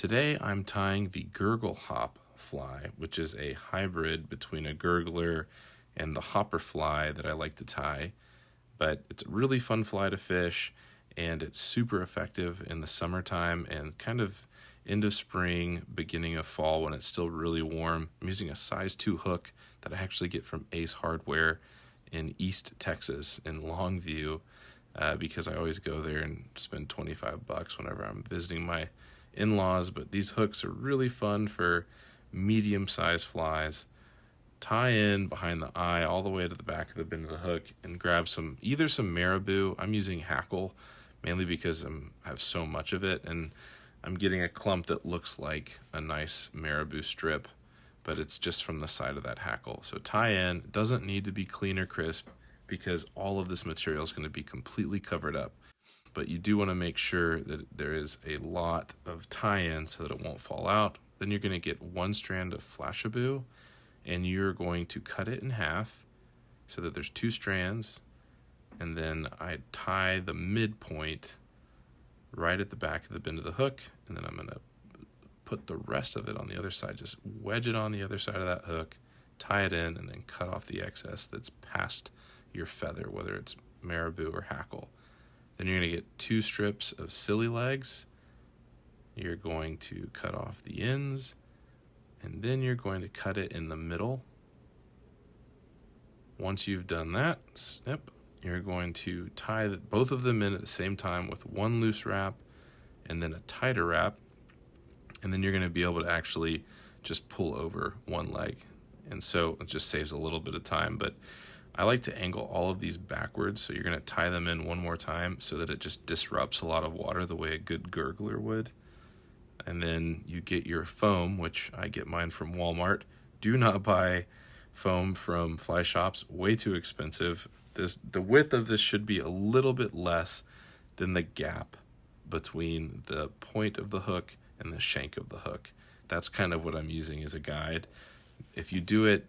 Today I'm tying the GurgleHop Fly, which is a hybrid between a gurgler and the hopper fly that I like to tie. But it's a really fun fly to fish, and it's super effective in the summertime and kind of end of spring, beginning of fall when it's still really warm. I'm using a size 2 hook that I actually get from Ace Hardware in East Texas in Longview, because I always go there and spend $25 whenever I'm visiting my in-laws. But these hooks are really fun for medium-sized flies. Tie in behind the eye all the way to the back of the bend of the hook and grab either some marabou. I'm using hackle mainly because I have so much of it, and I'm getting a clump that looks like a nice marabou strip, but it's just from the side of that hackle. So tie in. It doesn't need to be clean or crisp because all of this material is going to be completely covered up. But you do want to make sure that there is a lot of tie-in so that it won't fall out. Then you're going to get one strand of flashabou, and you're going to cut it in half so that there's 2 strands. And then I tie the midpoint right at the back of the bend of the hook, and then I'm going to put the rest of it on the other side. Just wedge it on the other side of that hook, tie it in, and then cut off the excess that's past your feather, whether it's marabou or hackle. Then you're going to get 2 strips of silly legs. You're going to cut off the ends, and then you're going to cut it in the middle. Once you've done that, snip, you're going to tie both of them in at the same time with one loose wrap and then a tighter wrap. And then you're going to be able to actually just pull over one leg. And so it just saves a little bit of time. But I like to angle all of these backwards. So you're going to tie them in one more time so that it just disrupts a lot of water the way a good gurgler would. And then you get your foam, which I get mine from Walmart. Do not buy foam from fly shops. Way too expensive. The width of this should be a little bit less than the gap between the point of the hook and the shank of the hook. That's kind of what I'm using as a guide. If you do it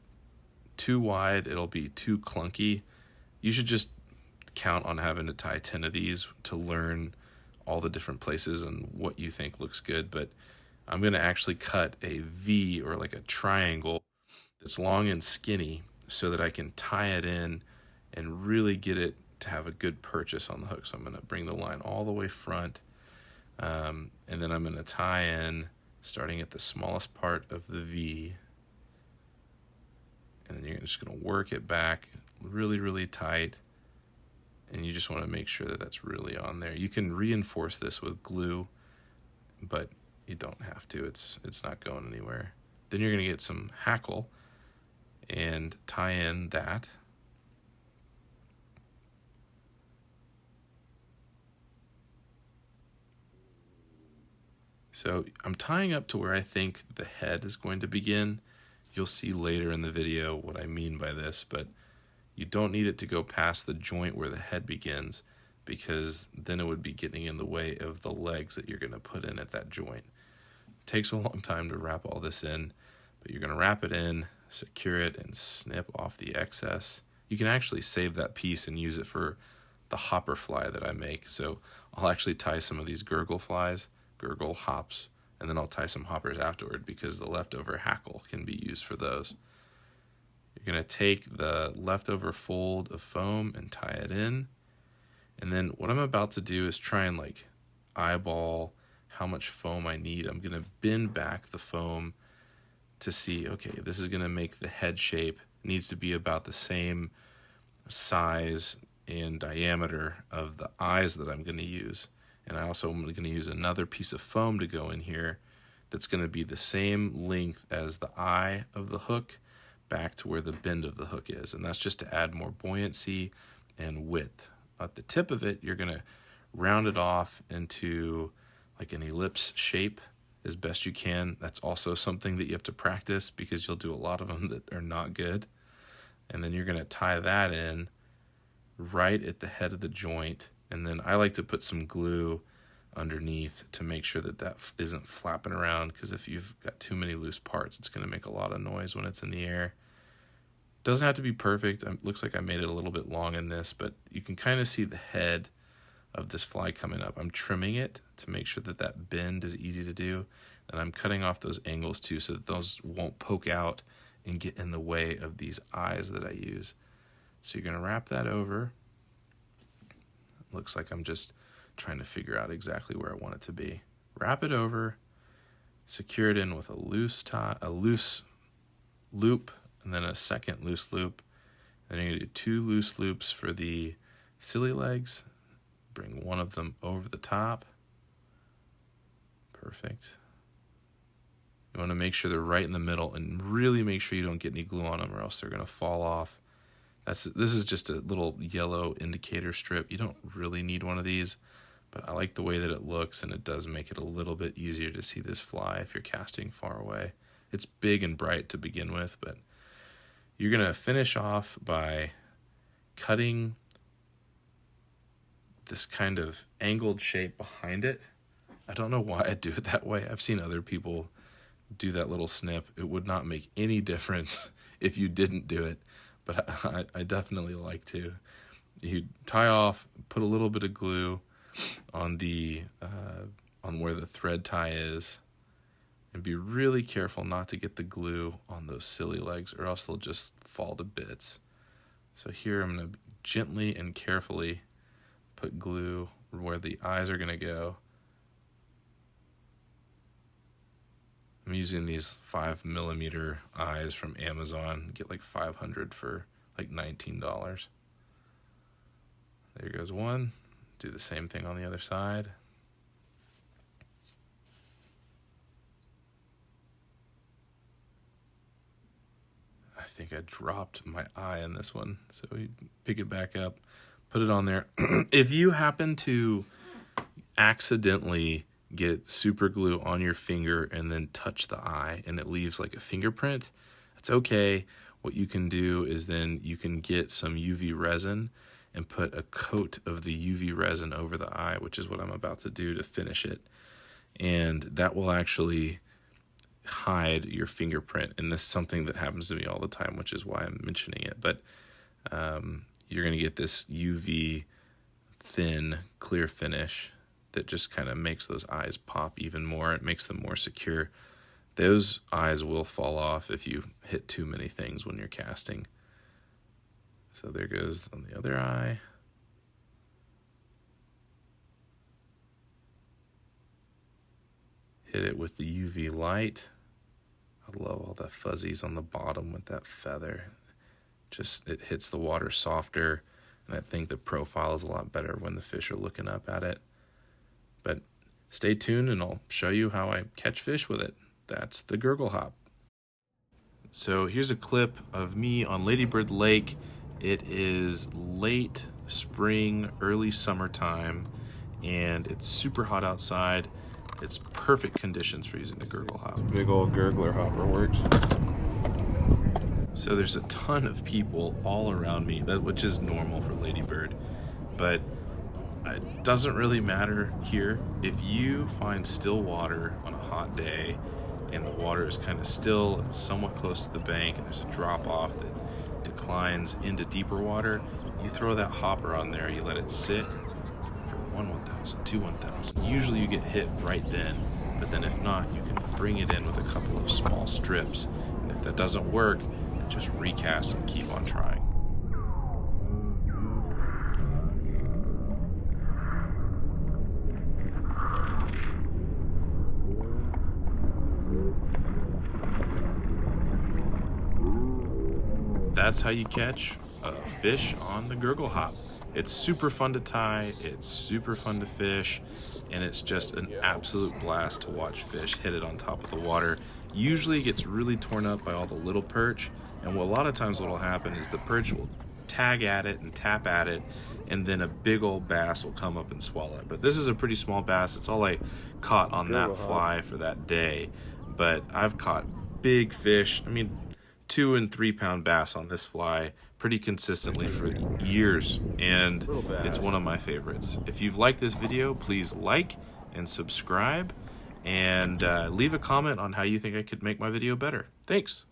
too wide, it'll be too clunky. You should just count on having to tie 10 of these to learn all the different places and what you think looks good. But I'm going to actually cut a V, or like a triangle that's long and skinny, so that I can tie it in and really get it to have a good purchase on the hook. So I'm going to bring the line all the way front, and then I'm going to tie in starting at the smallest part of the V, and then you're just going to work it back really, really tight, and you just want to make sure that that's really on there. You can reinforce this with glue, but you don't have to. It's not going anywhere. Then you're going to get some hackle and tie in that. So I'm tying up to where I think the head is going to begin. You'll see later in the video what I mean by this, but you don't need it to go past the joint where the head begins, because then it would be getting in the way of the legs that you're going to put in at that joint. It takes a long time to wrap all this in, but you're going to wrap it in, secure it, and snip off the excess. You can actually save that piece and use it for the hopper fly that I make. So I'll actually tie some of these gurgle flies, gurgle hops, and then I'll tie some hoppers afterward, because the leftover hackle can be used for those. You're going to take the leftover fold of foam and tie it in. And then what I'm about to do is try and like eyeball how much foam I need. I'm going to bend back the foam to see, okay, this is going to make the head shape. It needs to be about the same size and diameter of the eyes that I'm going to use. And I also am going to use another piece of foam to go in here that's going to be the same length as the eye of the hook back to where the bend of the hook is. And that's just to add more buoyancy and width. At the tip of it, you're going to round it off into like an ellipse shape as best you can. That's also something that you have to practice, because you'll do a lot of them that are not good. And then you're going to tie that in right at the head of the joint. And then I like to put some glue underneath to make sure that that isn't flapping around, because if you've got too many loose parts, it's going to make a lot of noise when it's in the air. Doesn't have to be perfect. It looks like I made it a little bit long in this, but you can kind of see the head of this fly coming up. I'm trimming it to make sure that that bend is easy to do. And I'm cutting off those angles too so that those won't poke out and get in the way of these eyes that I use. So you're going to wrap that over. Looks like I'm just trying to figure out exactly where I want it to be. Wrap it over, secure it in with a loose loop, and then a second loose loop. Then you're going to do 2 loose loops for the silly legs. Bring one of them over the top. Perfect. You want to make sure they're right in the middle and really make sure you don't get any glue on them or else they're going to fall off. This is just a little yellow indicator strip. You don't really need one of these, but I like the way that it looks, and it does make it a little bit easier to see this fly if you're casting far away. It's big and bright to begin with, but you're going to finish off by cutting this kind of angled shape behind it. I don't know why I do it that way. I've seen other people do that little snip. It would not make any difference if you didn't do it, but I definitely like to. You tie off, put a little bit of glue on on where the thread tie is, and be really careful not to get the glue on those silly legs or else they'll just fall to bits. So here I'm going to gently and carefully put glue where the eyes are going to go. I'm using these 5mm eyes from Amazon. Get like 500 for like $19. There goes one. Do the same thing on the other side. I think I dropped my eye in this one, so we pick it back up, put it on there. If you happen to accidentally get super glue on your finger and then touch the eye and it leaves like a fingerprint, that's okay. What you can do is then you can get some UV resin and put a coat of the UV resin over the eye, which is what I'm about to do to finish it. And that will actually hide your fingerprint. And this is something that happens to me all the time, which is why I'm mentioning it. But you're going to get this UV thin, clear finish that just kind of makes those eyes pop even more. It makes them more secure. Those eyes will fall off if you hit too many things when you're casting. So there goes on the other eye. Hit it with the UV light. I love all the fuzzies on the bottom with that feather. Just, it hits the water softer, and I think the profile is a lot better when the fish are looking up at it. But stay tuned and I'll show you how I catch fish with it. That's the GurgleHop. So here's a clip of me on Lady Bird Lake. It is late spring, early summertime, and it's super hot outside. It's perfect conditions for using the GurgleHop. Big old gurgler hopper works. So there's a ton of people all around me, which is normal for Lady Bird, but it doesn't really matter here. If you find still water on a hot day and the water is kind of still and somewhat close to the bank and there's a drop off that declines into deeper water, you throw that hopper on there, you let it sit for 1/1000, 2/1000. Usually you get hit right then, but then if not, you can bring it in with a couple of small strips. And if that doesn't work, just recast and keep on trying. That's how you catch a fish on the GurgleHop. It's super fun to tie, it's super fun to fish, and it's just an absolute blast to watch fish hit it on top of the water. Usually it gets really torn up by all the little perch, and a lot of times what will happen is the perch will tag at it and tap at it, and then a big old bass will come up and swallow it. But this is a pretty small bass. It's all I caught on that fly for that day, but I've caught big fish. I mean, 2 and 3 pound bass on this fly pretty consistently for years, and it's one of my favorites. If you've liked this video, please like and subscribe, and leave a comment on how you think I could make my video better. Thanks.